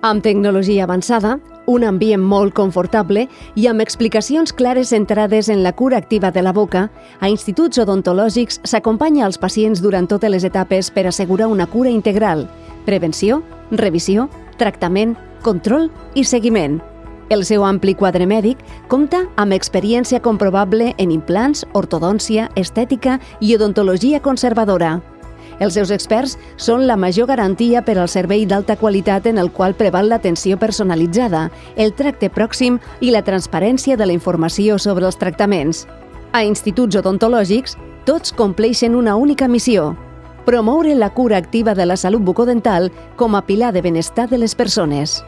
Amb tecnologia avançada, un ambient molt confortable i amb explicacions clares centrades en la cura activa de la boca, a instituts odontològics s'acompanya als pacients durant totes les etapes per assegurar una cura integral, prevenció, revisió, tractament, control i seguiment. El seu ampli quadre mèdic compta amb experiència comprovable en implants, ortodòncia, estètica i odontologia conservadora. Els seus experts són la major garantia per al servei d'alta qualitat en el qual preval l'atenció personalitzada, el tracte pròxim i la transparència de la informació sobre els tractaments. A instituts odontològics, tots compleixen una única missió: promoure la cura activa de la salut bucodental com a pilar de benestar de les persones.